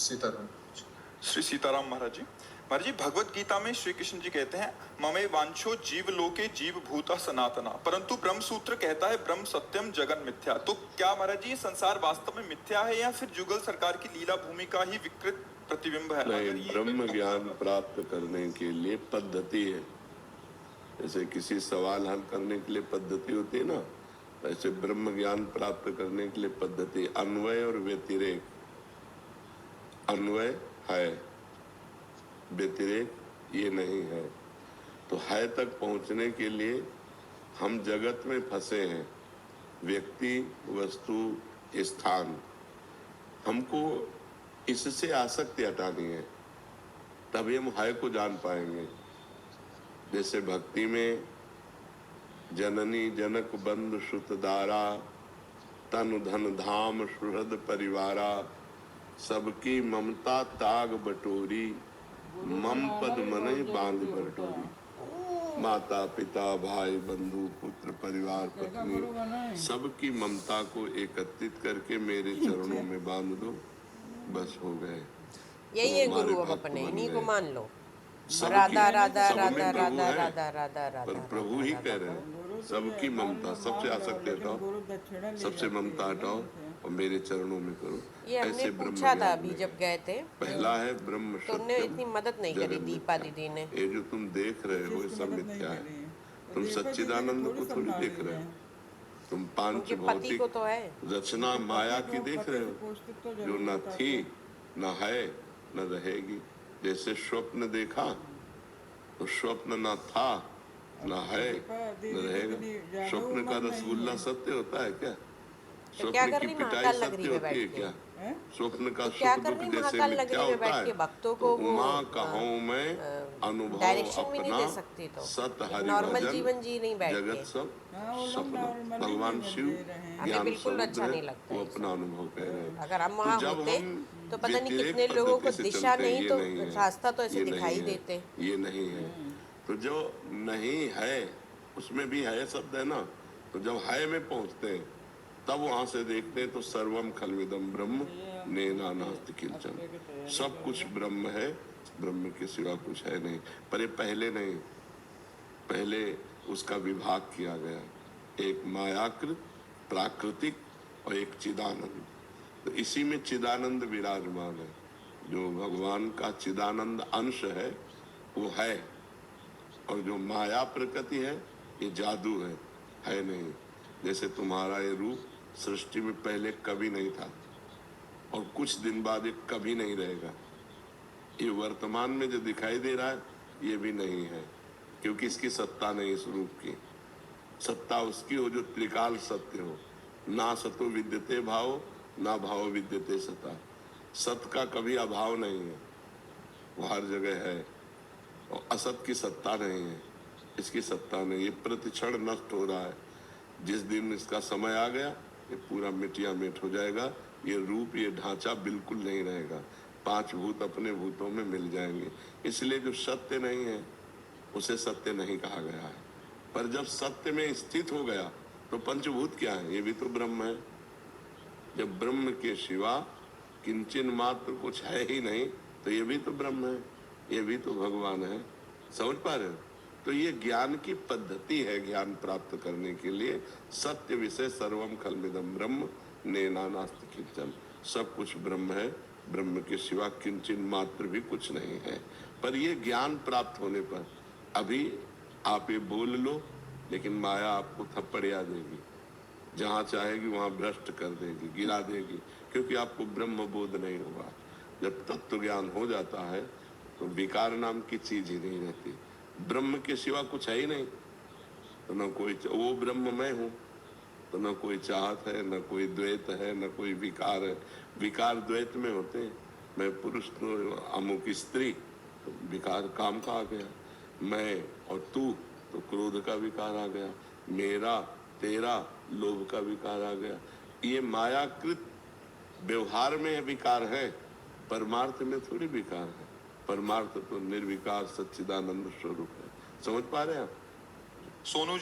सीताराम। श्री सीताराम महाराज जी। महाराज जी, भगवत गीता में श्री कृष्ण जी कहते हैं ममे वांछो जीव लोके जीव भूता सनातना, परंतु ब्रह्म सूत्र कहता है ब्रह्म सत्यम जगन मिथ्या। तो क्या महाराज जी ये संसार वास्तव में मिथ्या है या फिर जुगल सरकार की लीला भूमि का ही विकृत प्रतिबिंब है? नहीं, ब्रह्म ज्ञान प्राप्त करने के लिए पद्धति है। जैसे किसी सवाल हल करने के लिए पद्धति होती है ना, ऐसे ब्रह्म ज्ञान प्राप्त करने के लिए पद्धति, अन्वय और व्यतिरेक। अन्वय है, व्यतिरेक ये नहीं है। तो है तक पहुंचने के लिए हम जगत में फंसे हैं, व्यक्ति, वस्तु, स्थान। हमको इससे आसक्ति हटानी है, तभी हम है को जान पाएंगे। जैसे भक्ति में जननी जनक बंधु श्रुत दारा, तन धन धाम सुहृद परिवारा, सबकी ममता ताग बटोरी, मम पद मनहि बांध बटोरी। माता पिता भाई बंधु पुत्र परिवार पत्नी सबकी ममता को एकत्रित करके मेरे चरणों में बांध दो, बस हो गए। यही है गुरु, अब अपने इन्हीं को मान लो। राधा राधा राधा राधा राधा राधा राधा, पर प्रभु ही कह रहे हैं सबकी ममता, सबसे आसक्ति हटाओ, सबसे ममता हटाओ और मेरे चरणों में करो। ये हमने पूछा था अभी जब गए थे, पहला है ब्रह्म तो उन्होंने इतनी मदद नहीं करी दीपा दीदी ने। ये जो तुम देख रहे हो ये सब मिथ्या है। तुम सच्चिदानंद को थोड़ी देख रहे हो, तुम पांच भौतिक तो है रचना माया की देख रहे हो, जो न थी न है न रहेगी। जैसे स्वप्न देखा तो स्वप्न न था न है न रहेगा। स्वप्न का रसगुल्ला सत्य होता है क्या? स्वप्न की पिटाई सत्य होती है क्या? स्वप्न का सुख दुख जैसे मिथ्या होता है, तो माँ कहूँ मैं अनुभव अपना सत हरिभजन जगत सब स्वप्न। भगवान शिव ज्ञान समुद्र वो अपना अनुभव कह रहे हैं। अगर हम वहाँ होते तो पता नहीं कितने लोगों को दिशा नहीं तो रास्ता तो ऐसे दिखाई देते। ये नहीं है, तो जो नहीं है उसमें भी है शब्द है ना। तो जब है में पहुँचते हैं तब वहां से देखते हैं तो सर्वम खल्विदम ब्रह्म नेना नास्ति किंचन। सब कुछ ब्रह्म है, ब्रह्म के सिवा कुछ है नहीं। पर ये पहले नहीं, पहले उसका विभाग किया गया, एक मायाकृत प्राकृतिक और एक चिदानंद। तो इसी में चिदानंद विराजमान है। जो भगवान का चिदानंद अंश है वो है, और जो माया प्रकृति है ये जादू है नहीं। जैसे तुम्हारा ये रूप सृष्टि में पहले कभी नहीं था और कुछ दिन बाद ये कभी नहीं रहेगा। ये वर्तमान में जो दिखाई दे रहा है ये भी नहीं है, क्योंकि इसकी सत्ता नहीं। इस रूप की सत्ता उसकी हो जो त्रिकाल सत्य हो। ना सतो विद्यते भाव, ना भाव विद्यते सता। सत का कभी अभाव नहीं है, वो हर जगह है। और असत की सत्ता नहीं है, इसकी सत्ता नहीं। ये प्रतिक्षण नष्ट हो रहा है। जिस दिन इसका समय आ गया ये पूरा मिटिया मिट हो जाएगा। ये रूप ये ढांचा बिल्कुल नहीं रहेगा। पांच भूत अपने भूतों में मिल जाएंगे। इसलिए जो सत्य नहीं है उसे सत्य नहीं कहा गया है। पर जब सत्य में स्थित हो गया तो पंचभूत क्या है? ये भी तो ब्रह्म है। जब ब्रह्म के सिवा किंचन मात्र कुछ है ही नहीं तो ये भी तो ब्रह्म है, ये भी तो भगवान है। समझ पा रहे हो? तो ये ज्ञान की पद्धति है। ज्ञान प्राप्त करने के लिए सत्य विषय सर्वम खल्विदम ब्रह्म नेना नास्ति किंचन। सब कुछ ब्रह्म है, ब्रह्म के सिवा किंचन मात्र भी कुछ नहीं है। पर ये ज्ञान प्राप्त होने पर अभी आप ये बोल लो, लेकिन माया आपको थप्पड़िया देगी, जहाँ चाहेगी वहाँ भ्रष्ट कर देगी, गिरा देगी, क्योंकि आपको ब्रह्म बोध नहीं होगा। जब तत्व ज्ञान हो जाता है तो विकार नाम की चीज ही नहीं रहती। ब्रह्म के सिवा कुछ है ही नहीं, तो न कोई वो ब्रह्म मैं हूँ, तो न कोई चाहत है, न कोई द्वैत है, न कोई विकार है। विकार द्वैत में होते हैं। मैं पुरुष तो अमुक स्त्री, तो विकार काम का आ गया। मैं और तू तो क्रोध का विकार आ गया। मेरा तेरा लोभ का विकार आ गया। ये मायाकृत व्यवहार में विकार है, परमार्थ में थोड़ी विकार है। परमार्थ तो निर्विकार सच्चिदानंद स्वरूप है। समझ पा रहे हैं आप? सोनू